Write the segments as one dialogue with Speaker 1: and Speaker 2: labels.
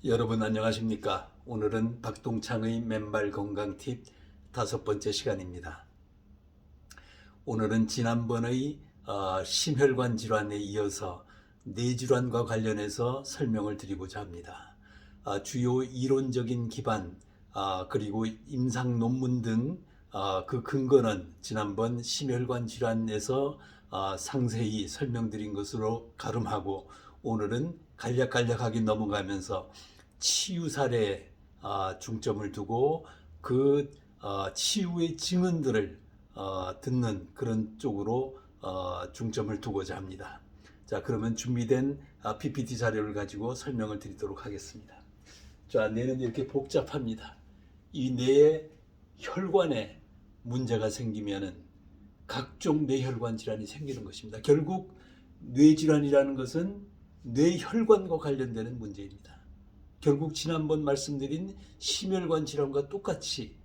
Speaker 1: 여러분 안녕하십니까? 오늘은 박동창의 맨발 건강 팁 5번째 시간입니다. 오늘은 지난번의 심혈관 질환에 이어서 뇌질환과 관련해서 설명을 드리고자 합니다. 주요 이론적인 기반 그리고 임상 논문 등 그 근거는 지난번 심혈관 질환에서 상세히 설명드린 것으로 가름하고, 오늘은 간략간략하게 넘어가면서 치유 사례에 중점을 두고 그 치유의 증언들을 듣는 그런 쪽으로 중점을 두고자 합니다. 자, 그러면 준비된 PPT 자료를 가지고 설명을 드리도록 하겠습니다. 자, 뇌는 이렇게 복잡합니다. 이 뇌의 혈관에 문제가 생기면은 각종 뇌혈관 질환이 생기는 것입니다. 결국 뇌질환이라는 것은 뇌혈관과 관련되는 문제입니다. 결국 지난번 말씀드린 심혈관 질환과 똑같이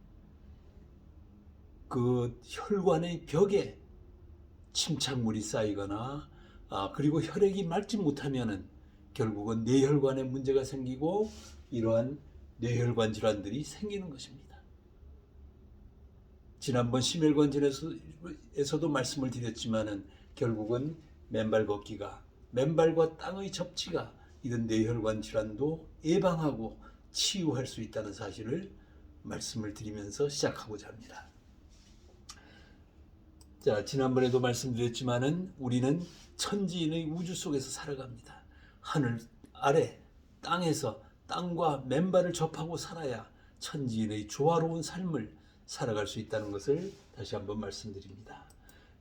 Speaker 1: 그 혈관의 벽에 침착물이 쌓이거나 그리고 혈액이 맑지 못하면은 결국은 뇌혈관에 문제가 생기고 이러한 뇌혈관 질환들이 생기는 것입니다. 지난번 심혈관 질환에서도 말씀을 드렸지만은 결국은 맨발 걷기가, 맨발과 땅의 접지가 이런 뇌혈관 질환도 예방하고 치유할 수 있다는 사실을 말씀을 드리면서 시작하고자 합니다. 자, 지난번에도 말씀드렸지만은 우리는 천지인의 우주 속에서 살아갑니다. 하늘 아래 땅에서 땅과 맨발을 접하고 살아야 천지인의 조화로운 삶을 살아갈 수 있다는 것을 다시 한번 말씀드립니다.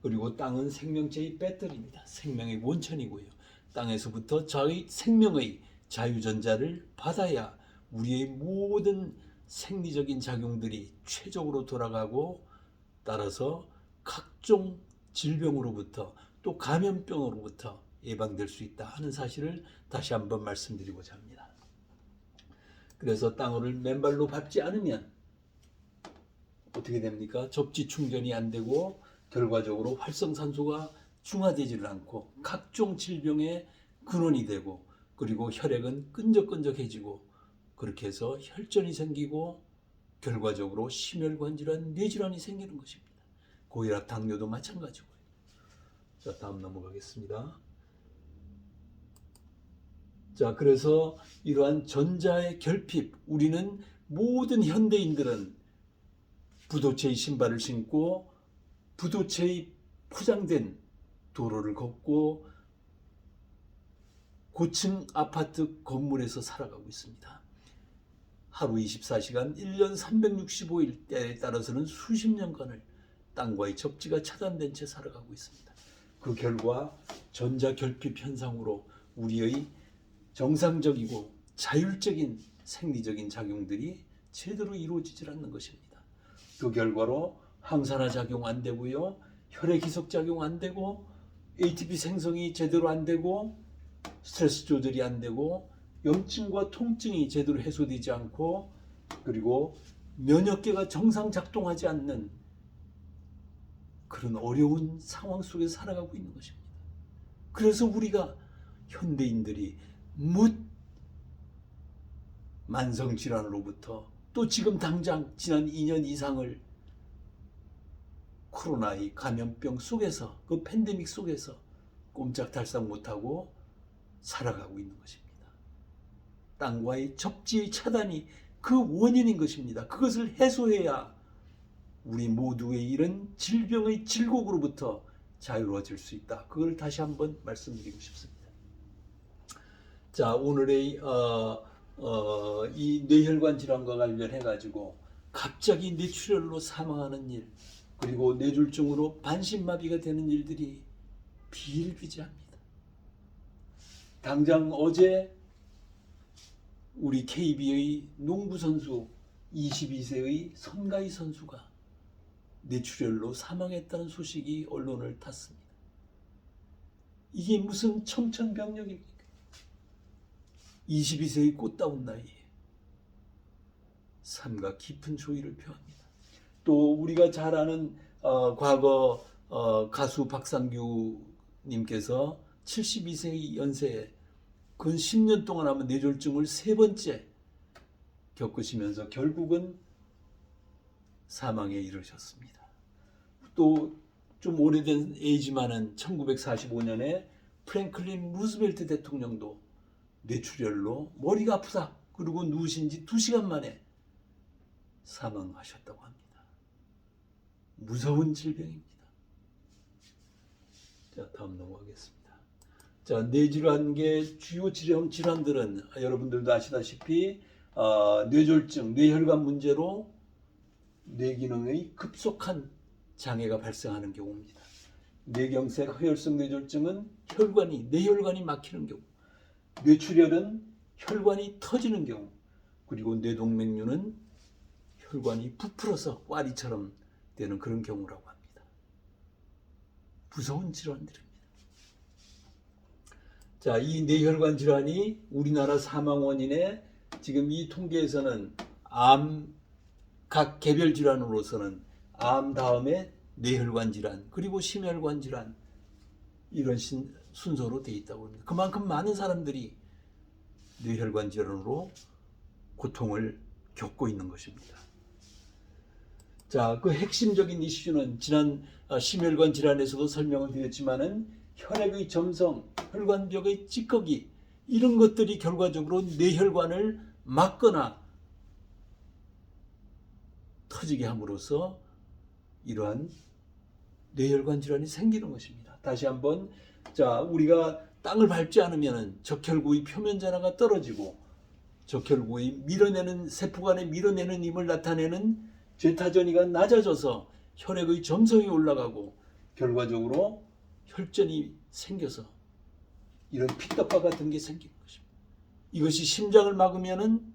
Speaker 1: 그리고 땅은 생명체의 배터리입니다. 생명의 원천이고요. 땅에서부터 저희 생명의 자유전자를 받아야 우리의 모든 생리적인 작용들이 최적으로 돌아가고, 따라서 각종 질병으로부터 또 감염병으로부터 예방될 수 있다 하는 사실을 다시 한번 말씀드리고자 합니다. 그래서 땅을 맨발로 밟지 않으면 어떻게 됩니까? 접지 충전이 안 되고 결과적으로 활성산소가 중화되지를 않고 각종 질병의 근원이 되고, 그리고 혈액은 끈적끈적해지고 그렇게 해서 혈전이 생기고 결과적으로 심혈관 질환, 뇌질환이 생기는 것입니다. 고혈압, 당뇨도 마찬가지고요. 자, 다음 넘어가겠습니다. 자, 그래서 이러한 전자의 결핍, 우리는 모든 현대인들은 부도체의 신발을 신고 부도체의 포장된 도로를 걷고 고층 아파트 건물에서 살아가고 있습니다. 하루 24시간 1년 365일 때에 따라서는 수십 년간을 땅과의 접지가 차단된 채 살아가고 있습니다. 그 결과 전자결핍 현상으로 우리의 정상적이고 자율적인 생리적인 작용들이 제대로 이루어지질 않는 것입니다. 그 결과로 항산화 작용 안 되고요, 혈액 희석 작용 안 되고, ATP 생성이 제대로 안 되고, 스트레스 조절이 안 되고, 염증과 통증이 제대로 해소되지 않고, 그리고 면역계가 정상 작동하지 않는 그런 어려운 상황 속에서 살아가고 있는 것입니다. 그래서 우리가 현대인들이 못 만성질환으로부터, 또 지금 당장 지난 2년 이상을 코로나의 감염병 속에서, 그 팬데믹 속에서 꼼짝달싹 못하고 살아가고 있는 것입니다. 땅과의 접지의 차단이 그 원인인 것입니다. 그것을 해소해야 우리 모두의 이런 질병의 질곡으로부터 자유로워질 수 있다. 그걸 다시 한번 말씀드리고 싶습니다. 자, 오늘의 이 뇌혈관 질환과 관련해 가지고 갑자기 뇌출혈로 사망하는 일, 그리고 뇌졸중으로 반신마비가 되는 일들이 비일비재합니다. 당장 어제 우리 KB의 농구 선수 22세의 선가희 선수가 뇌출혈로 사망했다는 소식이 언론을 탔습니다. 이게 무슨 청천벽력입니까? 22세의 꽃다운 나이에 삶과 깊은 조의를 표합니다. 또 우리가 잘 아는 과거 가수 박상규 님께서 72세의 연세에 근 10년 동안 아마 뇌졸중을 3번째 겪으시면서 결국은 사망에 이르셨습니다. 또 좀 오래된 에이지만은 1945년에 프랭클린 루즈벨트 대통령도 뇌출혈로 머리가 아프다 그리고 누우신 지 2시간 만에 사망하셨다고 합니다. 무서운 질병입니다. 자, 다음 넘어가겠습니다. 자, 뇌질환계 주요 질환들은 여러분들도 아시다시피 뇌졸중, 뇌혈관 문제로 뇌기능의 급속한 장애가 발생하는 경우입니다. 뇌경색 허혈성 뇌졸중은 뇌혈관이 막히는 경우, 뇌출혈은 혈관이 터지는 경우, 그리고 뇌동맥류는 혈관이 부풀어서 꽈리처럼 되는 그런 경우라고 합니다. 무서운 질환들입니다. 자, 이 뇌혈관 질환이 우리나라 사망 원인에 지금 이 통계에서는 각 개별 질환으로서는 암 다음에 뇌혈관 질환 그리고 심혈관 질환 이런 순서로 되어 있다고 합니다. 그만큼 많은 사람들이 뇌혈관 질환으로 고통을 겪고 있는 것입니다. 자, 그 핵심적인 이슈는 지난 심혈관 질환에서도 설명을 드렸지만은 혈액의 점성, 혈관벽의 찌꺼기 이런 것들이 결과적으로 뇌혈관을 막거나 터지게 함으로써 이러한 뇌혈관 질환이 생기는 것입니다. 다시 한번, 자, 우리가 땅을 밟지 않으면 적혈구의 표면 전하가 떨어지고 적혈구의 세포간의 밀어내는 힘을 나타내는 제타전이가 낮아져서 혈액의 점성이 올라가고 결과적으로 혈전이 생겨서 이런 피떡과 같은 게 생기는 것입니다. 이것이 심장을 막으면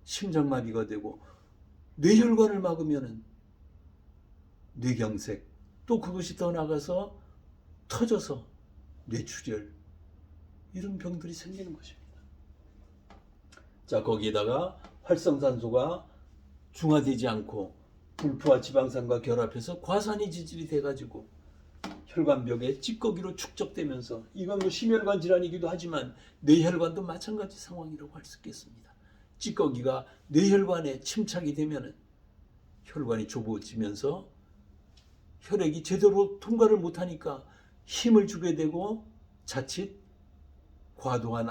Speaker 1: 심장마비가 되고 뇌혈관을 막으면 뇌경색, 또 그것이 더 나가서 터져서 뇌출혈 이런 병들이 생기는 것입니다. 자, 거기에다가 활성산소가 중화되지 않고 불포화 지방산과 결합해서 과산이 지질이 돼가지고 혈관벽에 찌꺼기로 축적되면서 이건 뭐 심혈관 질환이기도 하지만 뇌혈관도 마찬가지 상황이라고 할 수 있겠습니다. 찌꺼기가 뇌혈관에 침착이 되면 혈관이 좁아지면서 혈액이 제대로 통과를 못하니까 힘을 주게 되고 자칫 과도한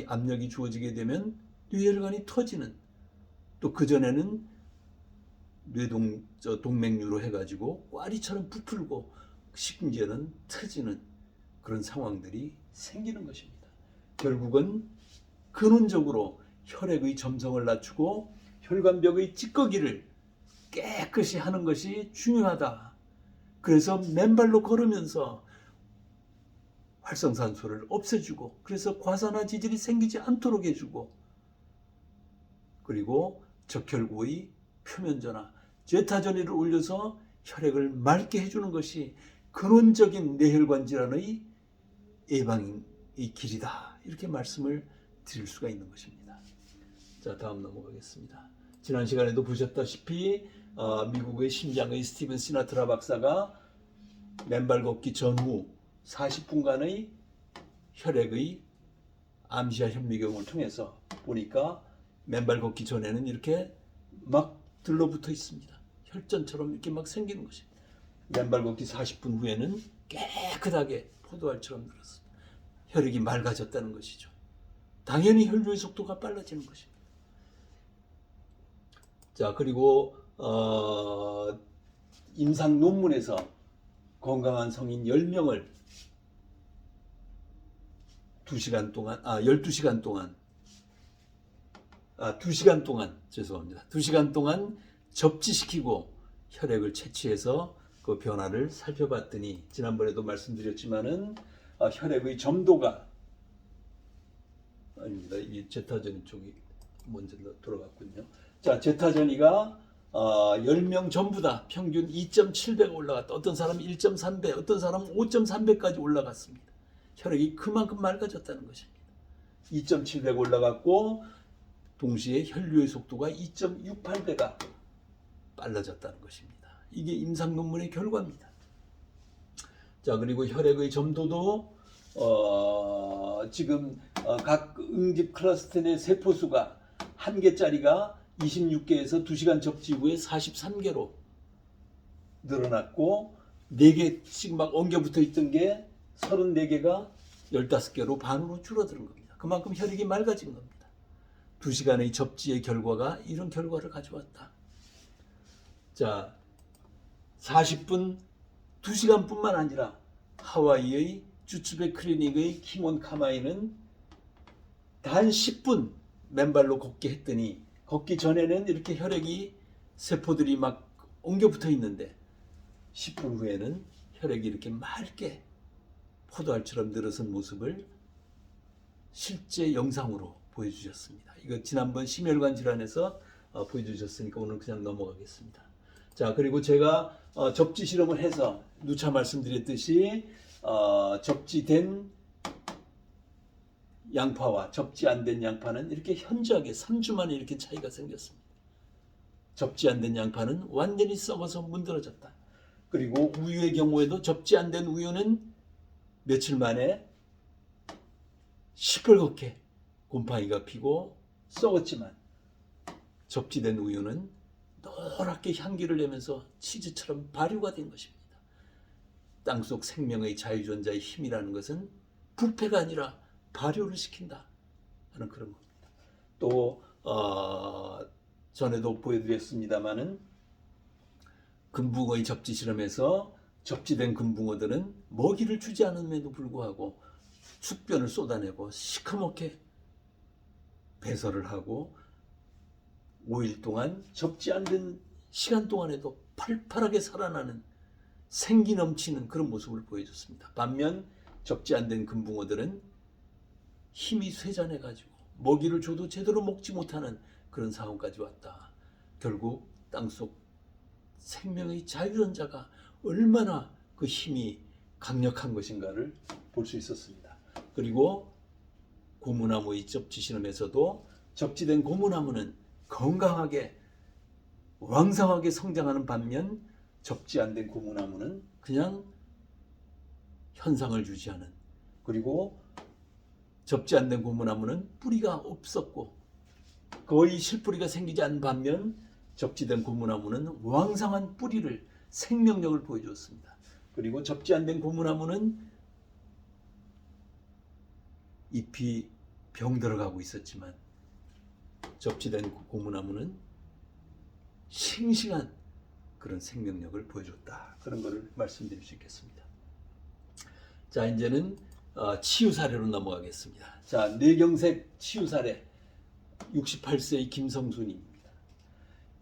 Speaker 1: 압력이 주어지게 되면 뇌혈관이 터지는, 또 그전에는 동맥류로 해가지고 꽈리처럼 부풀고 심지어는 터지는 그런 상황들이 생기는 것입니다. 결국은 근원적으로 혈액의 점성을 낮추고 혈관벽의 찌꺼기를 깨끗이 하는 것이 중요하다. 그래서 맨발로 걸으면서 활성산소를 없애주고 그래서 과산화 지질이 생기지 않도록 해주고 그리고 적혈구의 표면전화, 제타전이를 올려서 혈액을 맑게 해주는 것이 근원적인 뇌혈관 질환의 예방의 길이다. 이렇게 말씀을 드릴 수가 있는 것입니다. 자, 다음 넘어가겠습니다. 지난 시간에도 보셨다시피 미국의 심장의 스티븐 시나트라 박사가 맨발 걷기 전후 40분간의 혈액의 암시아 현미경을 통해서 보니까 맨발 걷기 전에는 이렇게 막 들러붙어 있습니다. 혈전처럼 이렇게 막 생기는 것입니다. 맨발 걷기 40분 후에는 깨끗하게 포도알처럼 늘었습니다. 혈액이 맑아졌다는 것이죠. 당연히 혈류의 속도가 빨라지는 것입니다. 자, 그리고 임상 논문에서 건강한 성인 10명을 2시간 동안 2시간 동안 접지시키고 혈액을 채취해서 그 변화를 살펴봤더니 지난번에도 말씀드렸지만은 혈액의 점도가 아닙니다. 이 제타전 쪽이 먼저 돌아갔군요. 자, 제타전이가 10명 전부 다 평균 2.7배가 올라갔다. 어떤 사람은 1.3배, 어떤 사람은 5.3배까지 올라갔습니다. 혈액이 그만큼 맑아졌다는 것입니다. 2.7배가 올라갔고 동시에 혈류의 속도가 2.68배가 빨라졌다는 것입니다. 이게 임상 논문의 결과입니다. 자, 그리고 혈액의 점도도 지금 각 응집 클러스터 내 세포수가 1개짜리가 26개에서 2시간 접지 후에 43개로 늘어났고 4개씩 막 엉겨 붙어 있던 게 34개가 15개로 반으로 줄어드는 겁니다. 그만큼 혈액이 맑아진 겁니다. 2시간의 접지의 결과가 이런 결과를 가져왔다. 자, 40분 2시간뿐만 아니라 하와이의 주츠베 클리닉의 키몬 카마이는 단 10분 맨발로 걷게 했더니 걷기 전에는 이렇게 혈액이 세포들이 막 엉겨 붙어 있는데 10분 후에는 혈액이 이렇게 맑게 포도알처럼 늘어선 모습을 실제 영상으로 보여주셨습니다. 이거 지난번 심혈관 질환에서 보여주셨으니까 오늘 그냥 넘어가겠습니다. 자, 그리고 제가 접지 실험을 해서 누차 말씀드렸듯이 접지된 양파와 접지 안 된 양파는 이렇게 현저하게 3주 만에 이렇게 차이가 생겼습니다. 접지 안 된 양파는 완전히 썩어서 문드러졌다. 그리고 우유의 경우에도 접지 안 된 우유는 며칠 만에 시뻘겋게 곰팡이가 피고 썩었지만 접지된 우유는 노랗게 향기를 내면서 치즈처럼 발효가 된 것입니다. 땅속 생명의 자유존자의 힘이라는 것은 부패가 아니라 발효를 시킨다 하는 그런 겁니다. 또 전에도 보여드렸습니다마는 금붕어의 접지 실험에서 접지된 금붕어들은 먹이를 주지 않음에도 불구하고 숙변을 쏟아내고 시커멓게 배설을 하고 5일 동안 접지 않는 시간 동안에도 팔팔하게 살아나는 생기 넘치는 그런 모습을 보여줬습니다. 반면 접지 안 된 금붕어들은 힘이 쇠잔해가지고 먹이를 줘도 제대로 먹지 못하는 그런 상황까지 왔다. 결국 땅속 생명의 자유전자가 얼마나 그 힘이 강력한 것인가를 볼 수 있었습니다. 그리고 고무나무의 접지 실험에서도 접지된 고무나무는 건강하게 왕성하게 성장하는 반면 접지 안 된 고무나무는 그냥 현상을 유지하는, 그리고 접지 안 된 고무나무는 뿌리가 없었고 거의 실뿌리가 생기지 않은 반면 접지된 고무나무는 왕성한 뿌리를 생명력을 보여줬습니다. 그리고 접지 안 된 고무나무는 잎이 병들어가고 있었지만 접지된 고무나무는 싱싱한 그런 생명력을 보여줬다. 그런 것을 말씀드릴 수 있겠습니다. 자, 이제는 치유 사례로 넘어가겠습니다. 자, 뇌경색 치유 사례 68세의 김성순입니다.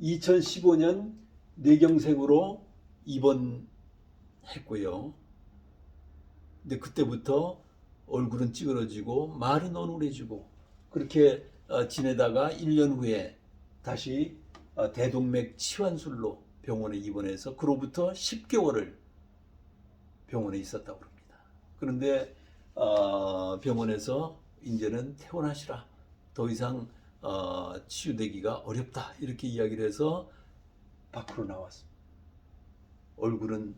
Speaker 1: 2015년 뇌경색으로 입원했고요. 근데 그때부터 얼굴은 찌그러지고 말은 어눌해지고 그렇게 지내다가 1년 후에 다시 대동맥 치환술로 병원에 입원해서 그로부터 10개월을 병원에 있었다고 합니다. 그런데 병원에서 이제는 퇴원하시라, 더 이상 치유되기가 어렵다, 이렇게 이야기를 해서 밖으로 나왔습니다. 얼굴은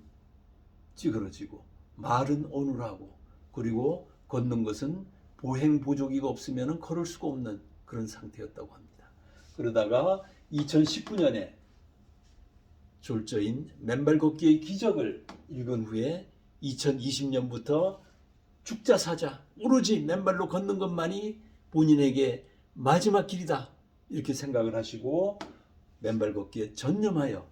Speaker 1: 찌그러지고 말은 어눌하고 그리고 걷는 것은 보행 보조기가 없으면 걸을 수가 없는 그런 상태였다고 합니다. 그러다가 2019년에 졸저인 맨발 걷기의 기적을 읽은 후에 2020년부터 죽자사자 오로지 맨발로 걷는 것만이 본인에게 마지막 길이다, 이렇게 생각을 하시고 맨발 걷기에 전념하여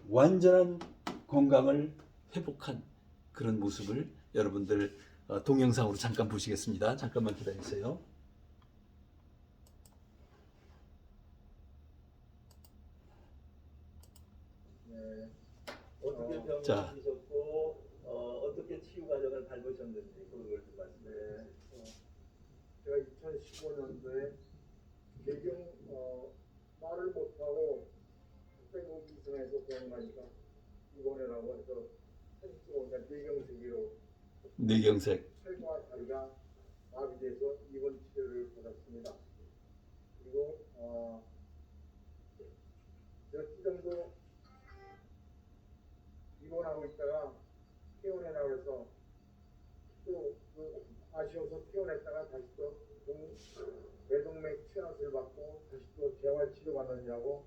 Speaker 1: 완전한 건강을 회복한 그런 모습을 여러분들 동영상으로 잠깐 보시겠습니다. 잠깐만 기다리세요.
Speaker 2: 네. 어떻게 병을
Speaker 1: 자.
Speaker 2: 드셨고 어떻게 치유 과정을 밟으셨는지 그런 걸 좀 말씀해 주세요.
Speaker 3: 제가 2015년도에 뇌경 말을 못하고 백목 이상에서 병원 가니까 입원해라고 해서 사진 뇌경색으로
Speaker 1: 뇌경색.
Speaker 3: 혈과 다리가 마비돼서 입원 치료를 받았습니다. 그리고 며칠 정도 입원하고 있다가 퇴원해라고 해서 또 되냐고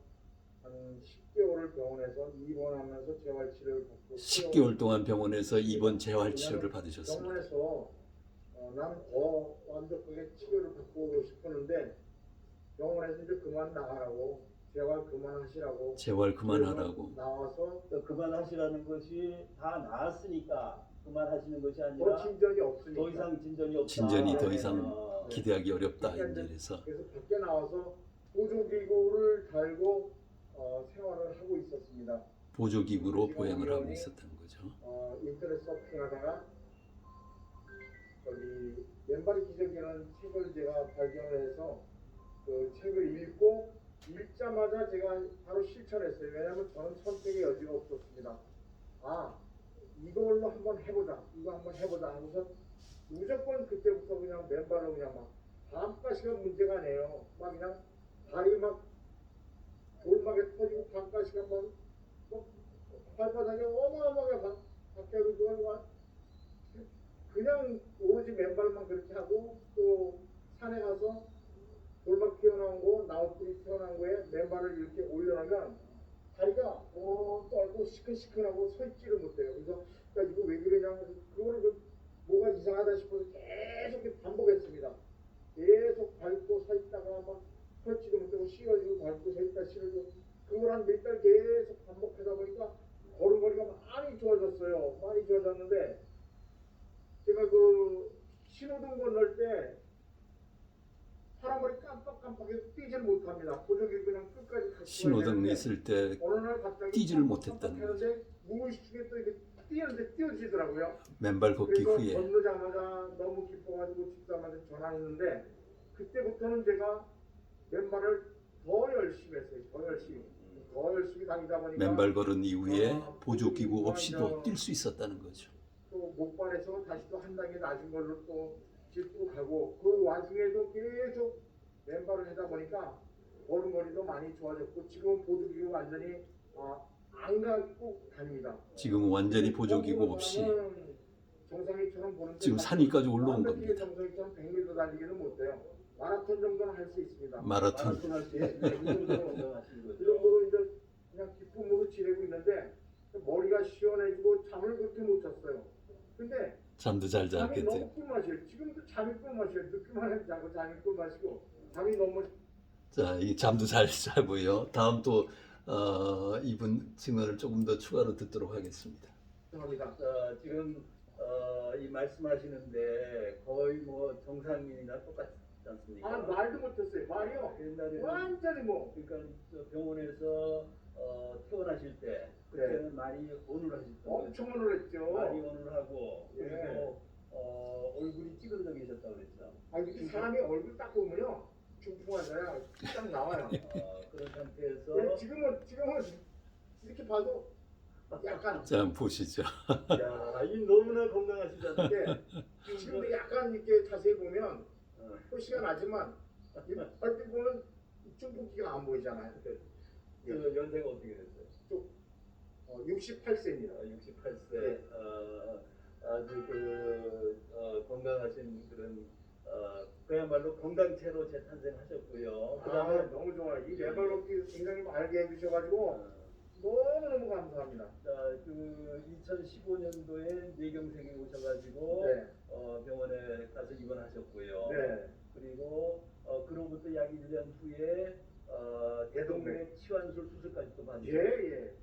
Speaker 3: 한 10개월을 병원에서 입원하면서 재활치료를 받고
Speaker 1: 10개월 동안 병원에서 입원 재활 치료를 받으셨습니다.
Speaker 3: 병원에서 나는 더 완벽하게 치료를 받고 싶었는데 병원에서 이제 그만 나가라고 재활 그만하시라고
Speaker 1: 재활 그만하라고.
Speaker 3: 그래서 나와서
Speaker 2: 또 그만하시라는 것이 다 나았으니까 그만하시는 것이
Speaker 3: 더
Speaker 2: 아니라
Speaker 3: 진전이 없으니까
Speaker 2: 더 이상 진전이 없다.
Speaker 1: 진전이 더
Speaker 3: 네.
Speaker 1: 이상 기대하기 어렵다
Speaker 3: 그러니까
Speaker 1: 이래서
Speaker 3: 그래서 밖에 나와서 보조기구를 달고 생활을 하고 있었습니다.
Speaker 1: 보조기구로 보행을 하고 있었다는 거죠.
Speaker 3: 인터넷 서핑하다가 저기 맨발의 기적이라는 책을 제가 발견을 해서 그 책을 읽자마자 제가 바로 실천했어요. 왜냐하면 저는 선택의 여지가 없었습니다. 이걸로 한번 해보자. 이거 한번 해보자 하고서 무조건 그때부터 그냥 맨발로 그냥 막 반가시가 문제가 아니에요. 막 그냥 발이 막 돌막에 터지고 반가시가 막 발바닥에 어마어마하게 박혀도 그걸 그냥 오로지 맨발만 그렇게 하고 또 산에 가서 돌막 튀어나온 거 나무뿌리 튀어나온 거에 맨발을 이렇게 올려놓으면 다리가 떨고 시큰시큰하고 서 있지를 못해요. 그래서 야, 이거 왜 그러냐 그거를 뭐가 이상하다 싶어서 계속 이렇게 반복했습니다. 계속 밟고 서 있다가 막 펼치도 못하고 씌워지고 밟고 서 있다 씌워지고 그걸 한 몇 달 계속 반복하다 보니까 걸음걸이가 많이 좋아졌어요. 많이 좋아졌는데 제가 그 신호등 건널 때 사람머리 깜빡깜빡해서 뛰질 못합니다. 보조기 그냥 끝까지 같이
Speaker 1: 신호등 있을 때
Speaker 3: 어느 날 갑자기
Speaker 1: 뛰지를 못했다는
Speaker 3: 깜빡하는데 무의식중에 또 이렇게 뛰는데 뛰어지더라고요.
Speaker 1: 맨발 걷기
Speaker 3: 그래서
Speaker 1: 후에
Speaker 3: 건너자마자 너무 기뻐가지고 집사람한테 전화했는데 그때부터는 제가 맨발을 더 열심히 했어요. 더 열심히 다니다 보니까
Speaker 1: 맨발 걸은 이후에 보조기구 없이도 뛸 수 있었다는 거죠.
Speaker 3: 또 목발에서 다시 또 한 단계 낮은 걸로 또 짚고 가고 그 와중에도 계속 맨발을 하다 보니까 걸음걸이도 많이 좋아졌고 지금은 보조기구 완전히 안 갖고 다닙니다.
Speaker 1: 지금은 완전히 보조기구 없이
Speaker 3: 정상이처럼 보는데
Speaker 1: 지금 산위까지 올라온 겁니다.
Speaker 3: 정상이처럼 100m 달리기는 못해요. 마라톤 정도는 할 수 있습니다.
Speaker 1: 마라톤.
Speaker 2: 할수 있는 그 정도로 건강하신
Speaker 3: 그
Speaker 2: 거죠.
Speaker 3: 정도로 이제 그냥 기쁨으로 지내고 있는데 머리가 시원해지고 잠을 그렇게 못 잤어요. 근데
Speaker 1: 잠도 잘
Speaker 3: 잠이
Speaker 1: 잤겠죠.
Speaker 3: 너무 꿀맛이에요. 지금도 잠이 꿀맛이에요. 늦게만 해도 자고 잠이 꿀맛이고 잠이 너무
Speaker 1: 자, 이 잠도 잘 자고요. 다음 또 이분 증언을 조금 더 추가로 듣도록 하겠습니다.
Speaker 3: 합니다.
Speaker 2: 지금 이 말씀하시는데 거의 뭐 정상인이나 똑같지 않습니까?
Speaker 3: 말도 못했어요. 말이요.
Speaker 2: 옛날에는
Speaker 3: 완전히 뭐
Speaker 2: 그러니까 저 병원에서 퇴원하실 때 그때는 많이 오늘 하셨던 거죠.
Speaker 3: 엄청 놀랐죠.
Speaker 2: 많이 오늘 하고
Speaker 3: 예.
Speaker 2: 그리고 얼굴이 찌글러계셨다고 그랬죠.
Speaker 3: 이 사람이 얼굴 딱 보면요. 중풍환자야. 딱 나와요.
Speaker 2: 그런 상태에서
Speaker 3: 예, 지금은 이렇게 봐도 약간
Speaker 1: 자, 한번 보시죠.
Speaker 2: 야, 이 너무나 건강하시잖아요.
Speaker 3: 지금도 약간 이렇게 자세히 보면 표시가 나지만 이 얼핏 보면 중풍기가 안 보이잖아요.
Speaker 2: 그 연세가 어떻게 됐어요?
Speaker 3: 68세입니다.
Speaker 2: 68세.
Speaker 3: 네.
Speaker 2: 아주 건강하신 그런 그야말로 건강체로 재탄생하셨고요. 그다음에
Speaker 3: 너무 좋아요. 이 레벨업기 굉장히 알게 해주셔가지고 너무너무 감사합니다.
Speaker 2: 자, 그 2015년도에 뇌경색이 오셔가지고
Speaker 3: 네.
Speaker 2: 병원에 가서 입원하셨고요.
Speaker 3: 네.
Speaker 2: 그리고 그로부터 약 1년 후에 대동맥 치환술 수술까지 또 받으셨어요.
Speaker 3: 예.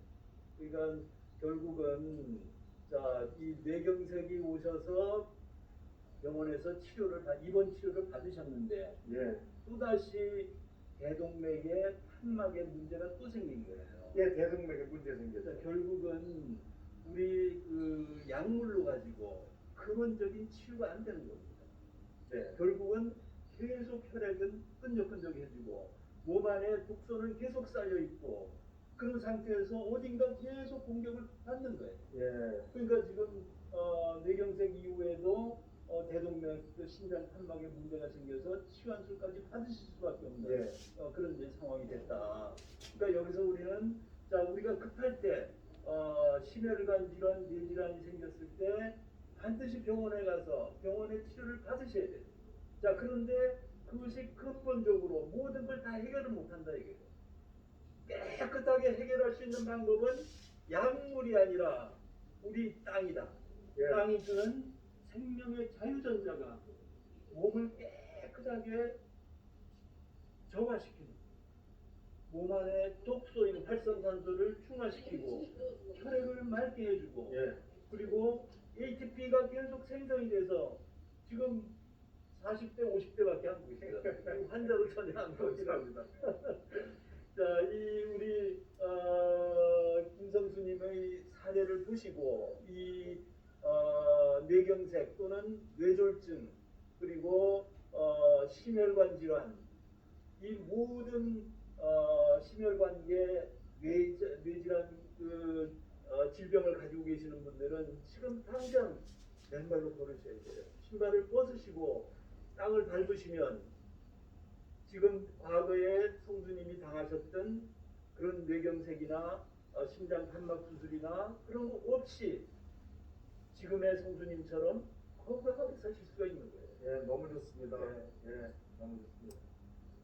Speaker 2: 그러니까 결국은 이 뇌경색이 오셔서 병원에서 입원 치료를 받으셨는데
Speaker 3: 예.
Speaker 2: 또다시 대동맥에 판막에 문제가 또 생긴 거예요.
Speaker 3: 예, 대동맥에 문제 생겼죠.
Speaker 2: 그러니까 결국은 우리 그 약물로 가지고 근원적인 치유가 안 되는 겁니다.
Speaker 3: 네.
Speaker 2: 결국은 계속 혈액은 끈적끈적해지고 몸 안에 독소는 계속 쌓여 있고 그런 상태에서 어딘가 계속 공격을 받는 거예요.
Speaker 3: 예.
Speaker 2: 그러니까 지금 뇌경색 이후에도 대동맥 신장 판막에 문제가 생겨서 치환술까지 받으실 수밖에 없는
Speaker 3: 예.
Speaker 2: 그런 이제 상황이 됐다. 그러니까 여기서 우리는 우리가 급할 때 심혈관 질환, 뇌질환이 생겼을 때 반드시 병원에 가서 병원의 치료를 받으셔야 돼요. 그런데 그것이 근본적으로 모든 걸 다 해결을 못한다 이거예요. 깨끗하게 해결할 수 있는 방법은 약물이 아니라 우리 땅이다.
Speaker 3: 예.
Speaker 2: 땅이 주는 생명의 자유전자가 몸을 깨끗하게 정화시키는, 몸 안에 독소인 활성산소를 중화시키고 혈액을 맑게 해주고,
Speaker 3: 예.
Speaker 2: 그리고 ATP가 계속 생성이 돼서 지금 40대, 50대밖에 안 보이세요. 환자도 전혀 안 보이랍니다. 자, 이 우리 김성수님의 사례를 보시고 이 뇌경색 또는 뇌졸중 그리고 심혈관 질환, 이 모든 심혈관계 뇌질환 질병을 가지고 계시는 분들은 지금 당장 맨발로 걸으셔야 돼요. 신발을 벗으시고 땅을 밟으시면 지금 과거에 성주님이 당하셨던 그런 뇌경색이나 심장 판막 수술이나 그런 거 없이 지금의 성주님처럼 건강하게 사실 수가 있는 거예요.
Speaker 3: 예, 너무 좋습니다.
Speaker 2: 네.
Speaker 3: 예, 너무 좋습니다.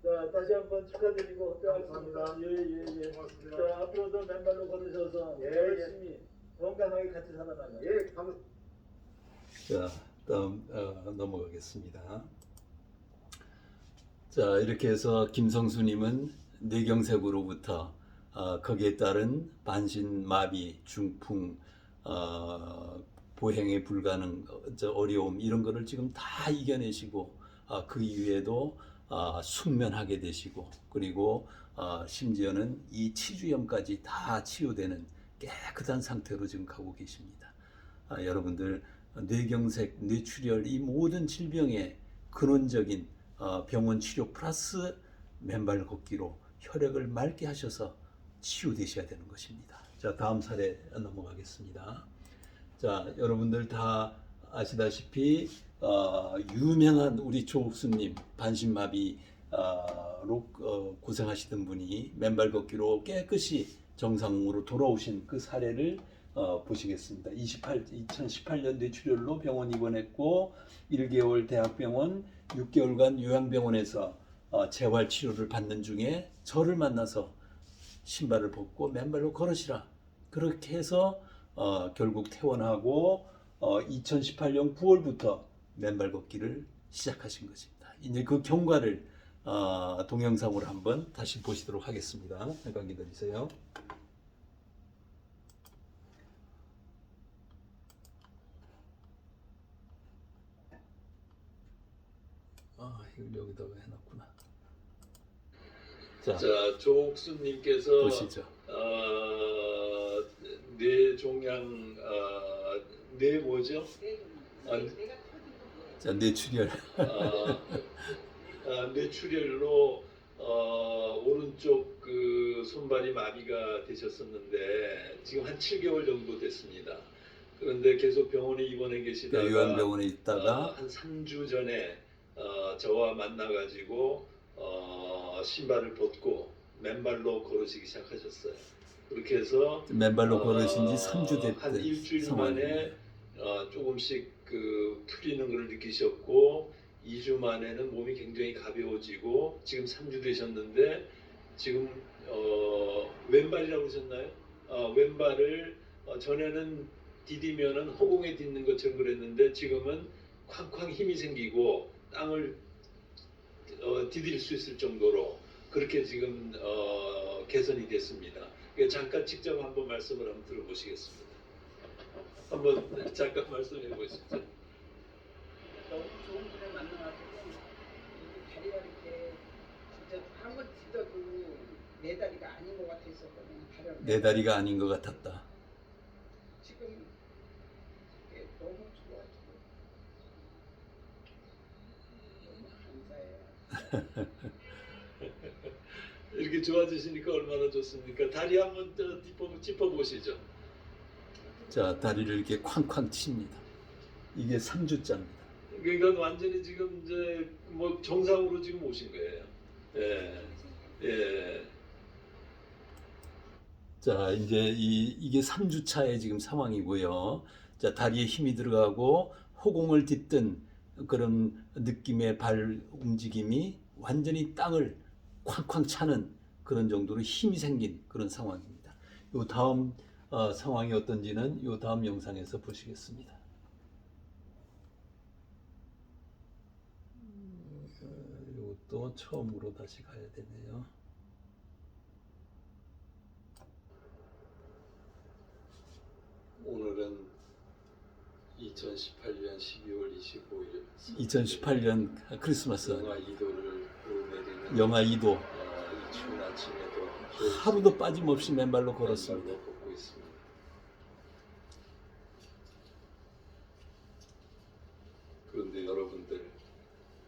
Speaker 2: 자, 다시 한번 축하드리고
Speaker 3: 감사합니다.
Speaker 2: 예.
Speaker 3: 고맙습니다.
Speaker 2: 자, 앞으로도 맨발로 걸으셔서
Speaker 3: 예,
Speaker 2: 열심히 건강하게 같이 살아나가요.
Speaker 3: 예, 감사합니다.
Speaker 1: 자, 다음 넘어가겠습니다. 자, 이렇게 해서 김성수님은 뇌경색으로부터 거기에 따른 반신마비, 중풍, 보행에 불가능, 어려움 이런 거를 지금 다 이겨내시고 그 이후에도 숙면하게 되시고 그리고 심지어는 이 치주염까지 다 치유되는 깨끗한 상태로 지금 가고 계십니다. 여러분들 뇌경색, 뇌출혈 이 모든 질병의 근원적인 병원 치료 플러스 맨발 걷기로 혈액을 맑게 하셔서 치유되셔야 되는 것입니다. 자, 다음 사례 넘어가겠습니다. 자, 여러분들 다 아시다시피 유명한 우리 조옥수님 반신마비로 고생하시던 분이 맨발 걷기로 깨끗이 정상으로 돌아오신 그 사례를 보시겠습니다. 2018년 뇌출혈로 병원 입원했고 1개월 대학병원, 6개월간 요양병원에서 재활 치료를 받는 중에 저를 만나서 신발을 벗고 맨발로 걸으시라. 그렇게 해서 결국 퇴원하고 2018년 9월부터 맨발 걷기를 시작하신 것입니다. 이제 그 경과를 동영상으로 한번 다시 보시도록 하겠습니다. 잠깐 기다리세요. 이걸 여기다가 해놨구나. 자, 조옥수님께서
Speaker 2: 보시죠.
Speaker 1: 뇌종양, 뇌 뭐죠? 자, 뇌출혈. 뇌출혈로 오른쪽 그 손발이 마비가 되셨었는데 지금 한 7개월 정도 됐습니다. 그런데 계속 병원에 입원해 계시다가 요양병원에 있다가 한 3주 전에 저와 만나가지고 신발을 벗고 맨발로 걸으시기 시작하셨어요. 그렇게 해서 맨발로 걸으신 지 3주 됐던 한 일주일 만에 조금씩 그 풀리는 걸 느끼셨고 2주 만에는 몸이 굉장히 가벼워지고 지금 3주 되셨는데 지금 왼발이라고 하셨나요? 왼발을 전에는 디디면은 허공에 딛는 것처럼 그랬는데 지금은 쾅쾅 힘이 생기고 땅을 디딜 수 있을 정도로 그렇게 지금 개선이 됐습니다. 잠깐 직접 한번 말씀을 한번 들어보시겠습니다. 한번 잠깐 말씀해 보시죠.
Speaker 4: 너무 좋은 분을 만나가지고 다리가 이렇게 진짜 한번 딛어도 내 다리가 아닌 것 같아 있었거든요.
Speaker 1: 내 다리가 아닌 것 같았다.
Speaker 4: 지금 이게 너무 좋아지고 너무 감사해요.
Speaker 1: 이렇게 좋아지시니까 얼마나 좋습니까? 다리 한번 짚어보시죠. 자, 다리를 이렇게 쾅쾅 칩니다. 이게 3주짜입니다. 그러니까 완전히 지금 이제 뭐 정상으로 지금 오신 거예요. 예. 자, 이제 이게 3주 차의 지금 상황이고요. 자, 다리에 힘이 들어가고 허공을 딛던 그런 느낌의 발 움직임이 완전히 땅을 쾅쾅 차는 그런 정도로 힘이 생긴 그런 상황입니다. 요 다음 상황이 어떤지는 요 다음 영상에서 보시겠습니다. 이것도 처음으로 다시 가야 되네요. 오늘은 2018년 12월 25일 2018년 크리스마스
Speaker 5: 영하 2도를 오르내리는
Speaker 1: 영하 2도
Speaker 5: 이 추운 아침에도
Speaker 1: 하루도 빠짐없이 맨발로 걸었습니다.
Speaker 5: 맨발로 걷고 있습니다. 그런데 여러분들,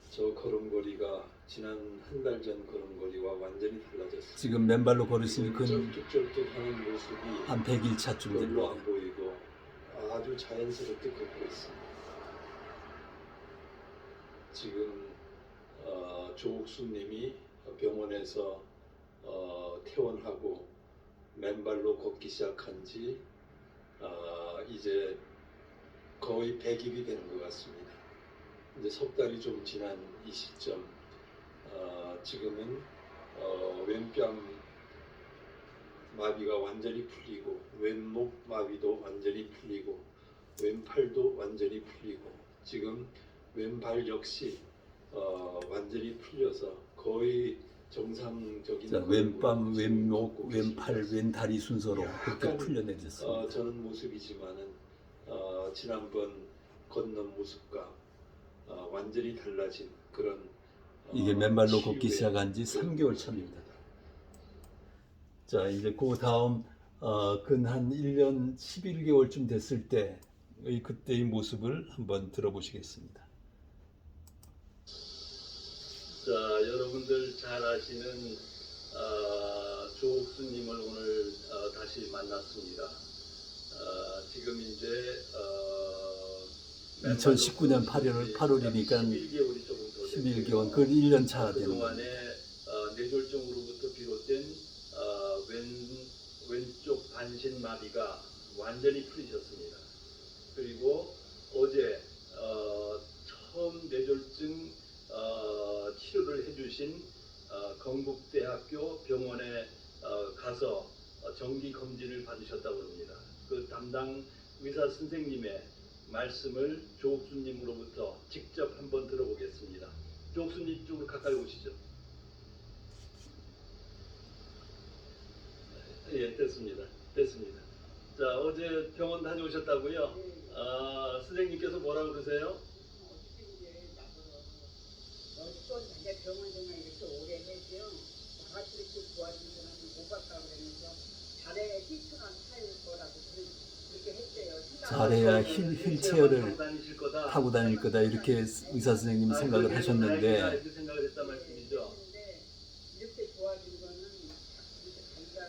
Speaker 5: 저 걸음걸이가 지난 한 달 전 걸음걸이와 완전히 달라졌습니다.
Speaker 1: 지금 맨발로 걸으신 근
Speaker 5: 쩔뚝쩔뚝하는 모습이
Speaker 1: 한 100일 차쯤
Speaker 5: 별로
Speaker 1: 됩니다.
Speaker 5: 안 보이고 아주 자연스럽게 걷고 있습니다. 지금 조옥수님이 병원에서 퇴원하고 맨발로 걷기 시작한 지 이제 거의 100일이 되는 것 같습니다. 이제 석 달이 좀 지난 이 시점, 지금은 왼뺨 마비가 완전히 풀리고 왼목 마비도 완전히 풀리고 왼팔도 완전히 풀리고 지금 왼발 역시 완전히 풀려서 거의 정상적인
Speaker 1: 자, 왼뺨, 왼목, 왼팔, 왼다리 순서로 그렇게
Speaker 5: 약간,
Speaker 1: 풀려내졌습니다.
Speaker 5: 저는 모습이지만은 지난번 걷는 모습과 완전히 달라진 그런
Speaker 1: 이게 맨발로 걷기
Speaker 5: 치유의
Speaker 1: 시작한 지
Speaker 5: 그런
Speaker 1: 3개월 차입니다. 자, 이제 그 다음 근 한 1년 11개월쯤 됐을 때 그때의 모습을 한번 들어보시겠습니다. 자, 여러분들 잘 아시는 조옥수님을 오늘 다시 만났습니다. 지금 이제 2019년 8월이니까
Speaker 5: 11개월이 조금 더
Speaker 1: 11개월, 그 1년 차 되는 겁니다.
Speaker 5: 그동안에 뇌졸중으로부터 비롯된 왼쪽 반신마비가 완전히 풀리셨습니다. 그리고 어제 처음 뇌졸중 치료를 해주신 건국대학교 병원에 가서 정기 검진을 받으셨다고 합니다. 그 담당 의사 선생님의 말씀을 조옥수님으로부터 직접 한번 들어보겠습니다. 조옥수님 쪽으로 가까이 오시죠. 예, 됐습니다. 자, 어제 병원 다녀오셨다고요? 선생님께서 뭐라고 그러세요?
Speaker 4: 이제 병원 생활 이렇게 오래 했죠. 나같이 이렇게 도와준 사람은 못 봤다 그러면서 잘해야 힐처럼 살 거라고 그렇게 했대요.
Speaker 1: 잘해야 휠체어를 타고 다닐 거다 이렇게 의사 선생님이 생각을 하셨는데
Speaker 5: 이렇게 생각을 했단 말씀이죠.
Speaker 4: 이렇게 도와준 거는 이렇게 자기가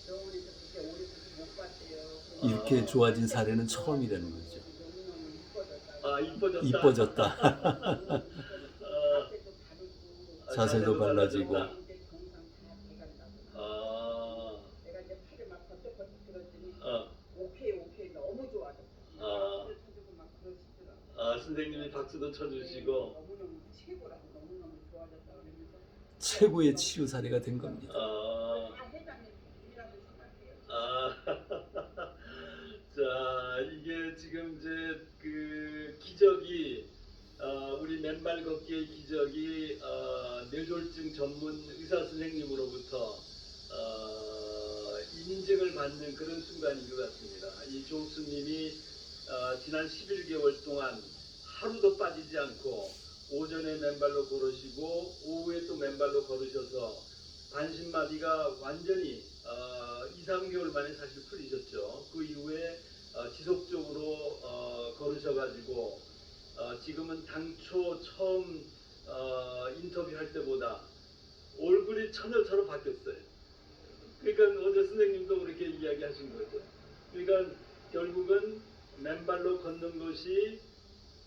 Speaker 4: 병원에서 그렇게 오래 못 봤대요.
Speaker 1: 이렇게 좋아진 사례는 처음이라는 거죠.
Speaker 4: 너무너무 이뻐졌다.
Speaker 1: 이뻐졌다. 자세도 달라지고.
Speaker 4: 내가 이제 팔을 막 버쩍버쩍 들었더니 오케이 너무 좋아졌다. 막 그러시더라고요.
Speaker 5: 선생님이 박수도 쳐주시고
Speaker 4: 너무너무 최고라고 너무너무 좋아졌다 그러면서
Speaker 1: 최고의 치유 사례가 된 겁니다.
Speaker 4: 다 회장님이라고 생각해요.
Speaker 5: 자, 이게 지금 이제 그 기적이 우리 맨발 걷기의 기적이 뇌졸중 전문 의사 선생님으로부터 인증을 받는 그런 순간인 것 같습니다. 이 조옥수님이 지난 11개월 동안 하루도 빠지지 않고 오전에 맨발로 걸으시고 오후에 또 맨발로 걸으셔서 반신마비가 완전히 2, 3개월 만에 사실 풀리셨죠. 그 이후에 지속적으로 걸으셔가지고 지금은 당초 처음 인터뷰할 때보다 얼굴이 처녀처럼 바뀌었어요. 그러니까 어제 선생님도 그렇게 이야기하신 거죠. 그러니까 결국은 맨발로 걷는 것이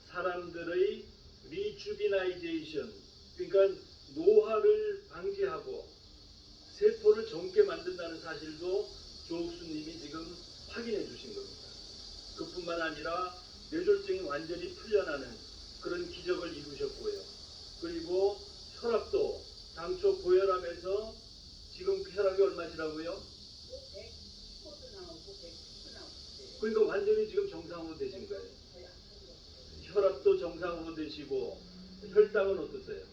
Speaker 5: 사람들의 리주비나이제이션, 그러니까 노화를 방지하고 세포를 젊게 만든다는 사실도 조옥수님이 지금 확인해 주신 겁니다. 그뿐만 아니라 뇌졸중이 완전히 풀려나는 그런 기적을 이루셨고요. 그리고 혈압도 당초 고혈압에서 지금
Speaker 2: 좋아지시고 혈당은 어떠세요?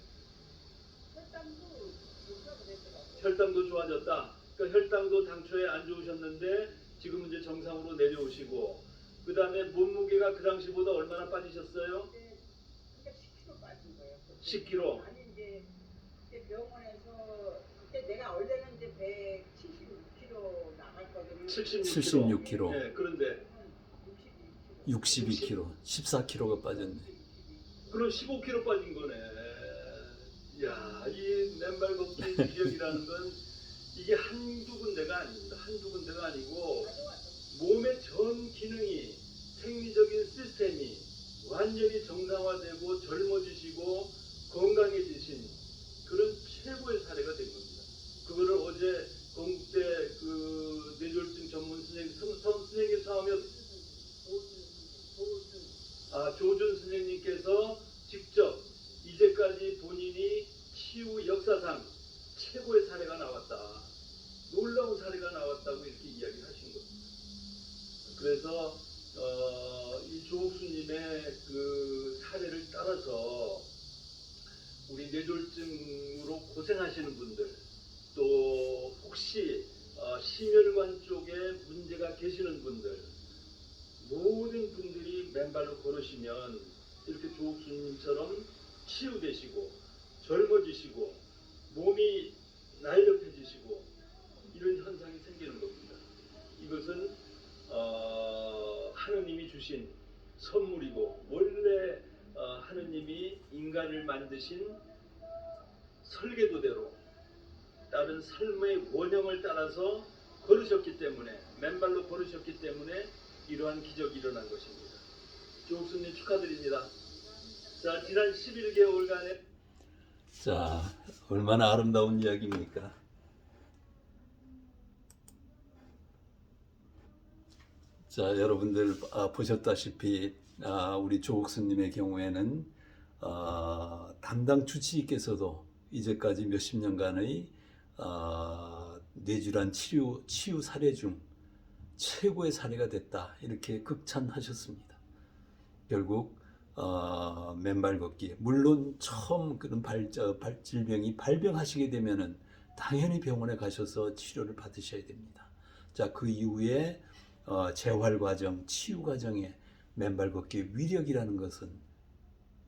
Speaker 4: 혈당도 좋다 그랬더라고요.
Speaker 2: 혈당도 좋아졌다. 그러니까 혈당도 당초에 안 좋으셨는데 지금 이제 정상으로 내려오시고 그 다음에 몸무게가 그 당시보다 얼마나 빠지셨어요?
Speaker 4: 근데 10kg 빠진 거예요. 그때.
Speaker 2: 10kg.
Speaker 4: 아니 이제 그때 병원에서 그때 내가 원래는 이제 176kg 나갔거든요.
Speaker 1: 76kg.
Speaker 2: 네, 그런데
Speaker 1: 62kg, 14kg가 빠졌네.
Speaker 2: 그럼 15kg 빠진 거네. 야, 이 맨발 걷기 비력이라는 건 이게 한두 군데가 아닙니다. 한두 군데가 아니고 몸의 전 기능이 생리적인 시스템이 완전히 정상화되고 젊어지시고 건강해지신 그런 최고의 사례가 된 겁니다. 그거를 어제 건국대 그 뇌졸중 전문 선생님 성함이 조준 선생님께서 직접 이제까지 본인이 치유 역사상 최고의 사례가 나왔다. 놀라운 사례가 나왔다고 이렇게 이야기하신 겁니다. 그래서 이 조옥수님의 그 사례를 따라서 우리 뇌졸중으로 고생하시는 분들 또 혹시 심혈관 쪽에 문제가 계시는 분들 모든 분들이 맨발로 걸으시면 이렇게 조옥수님처럼 치유되시고 젊어지시고 몸이 날렵해지시고 이런 현상이 생기는 겁니다. 이것은 하느님이 주신 선물이고 원래 하느님이 인간을 만드신 설계도대로 다른 삶의 원형을 따라서 걸으셨기 때문에 맨발로 걸으셨기 때문에 이러한 기적이 일어난 것입니다. 조옥수님 축하드립니다. 자, 지난 11개월간의
Speaker 1: 자, 얼마나 아름다운 이야기입니까? 자, 여러분들 보셨다시피 우리 조옥수님의 경우에는 담당 주치의께서도 이제까지 몇십 년간의 뇌질환 치유 사례 중 최고의 사례가 됐다 이렇게 극찬하셨습니다. 결국 맨발 걷기 물론 처음 그런 질병이 발병하시게 되면은 당연히 병원에 가셔서 치료를 받으셔야 됩니다. 자, 그 이후에 재활 과정, 치유 과정에 맨발 걷기의 위력이라는 것은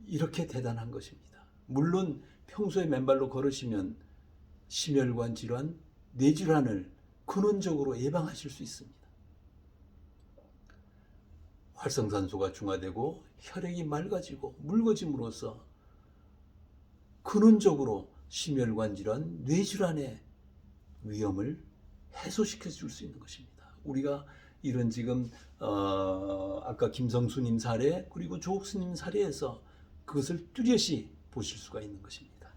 Speaker 1: 이렇게 대단한 것입니다. 물론 평소에 맨발로 걸으시면 심혈관 질환, 뇌질환을 근원적으로 예방하실 수 있습니다. 활성산소가 중화되고 혈액이 맑아지고 묽어짐으로써 근원적으로 심혈관 질환, 뇌질환의 위험을 해소시켜 줄 수 있는 것입니다. 우리가 이런 지금 아까 김성수님 사례 그리고 조옥수님 사례에서 그것을 뚜렷이 보실 수가 있는 것입니다.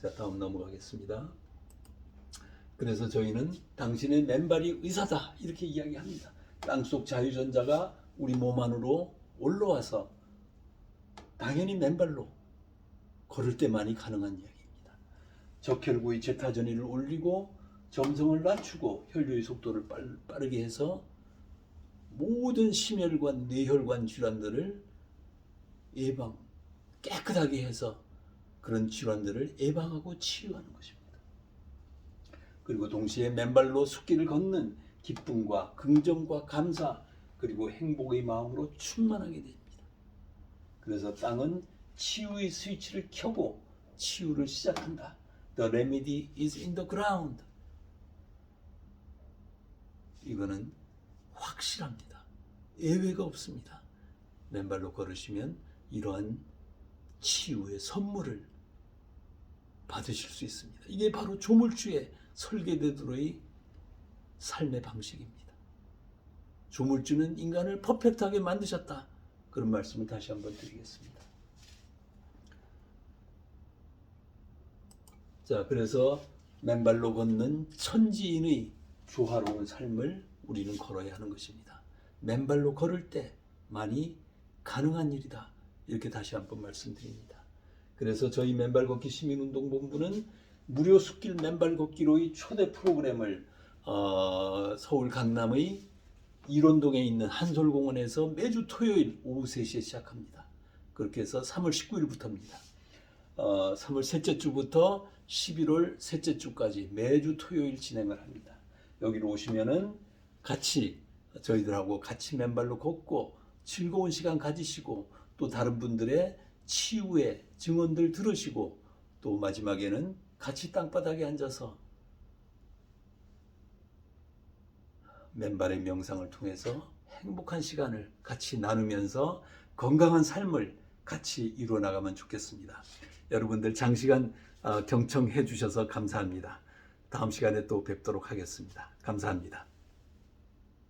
Speaker 1: 자, 다음 넘어가겠습니다. 그래서 저희는 당신의 맨발이 의사다 이렇게 이야기합니다. 땅속 자유전자가 우리 몸 안으로 올라와서 당연히 맨발로 걸을 때만이 가능한 이야기입니다. 적혈구의 제타전이를 올리고 점성을 낮추고 혈류의 속도를 빠르게 해서 모든 심혈관, 뇌혈관 질환들을 깨끗하게 해서 그런 질환들을 예방하고 치유하는 것입니다. 그리고 동시에 맨발로 숲길을 걷는 기쁨과 긍정과 감사 그리고 행복의 마음으로 충만하게 됩니다. 그래서 땅은 치유의 스위치를 켜고 치유를 시작한다. The remedy is in the ground. 이거는 확실합니다. 예외가 없습니다. 맨발로 걸으시면 이러한 치유의 선물을 받으실 수 있습니다. 이게 바로 조물주의 설계대로의 삶의 방식입니다. 조물주는 인간을 퍼펙트하게 만드셨다. 그런 말씀을 다시 한번 드리겠습니다. 자, 그래서 맨발로 걷는 천지인의 조화로운 삶을 우리는 걸어야 하는 것입니다. 맨발로 걸을 때만이 가능한 일이다. 이렇게 다시 한번 말씀드립니다. 그래서 저희 맨발 걷기 시민운동본부는 무료 숲길 맨발 걷기로의 초대 프로그램을 서울 강남의 일원동에 있는 한솔공원에서 매주 토요일 오후 3시에 시작합니다. 그렇게 해서 3월 19일부터입니다. 3월 셋째 주부터 11월 셋째 주까지 매주 토요일 진행을 합니다. 여기로 오시면은 같이 저희들하고 같이 맨발로 걷고 즐거운 시간 가지시고 또 다른 분들의 치유의 증언들 들으시고 또 마지막에는 같이 땅바닥에 앉아서 맨발의 명상을 통해서 행복한 시간을 같이 나누면서 건강한 삶을 같이 이루어 나가면 좋겠습니다. 여러분들 장시간 경청해 주셔서 감사합니다. 다음 시간에 또 뵙도록 하겠습니다. 감사합니다.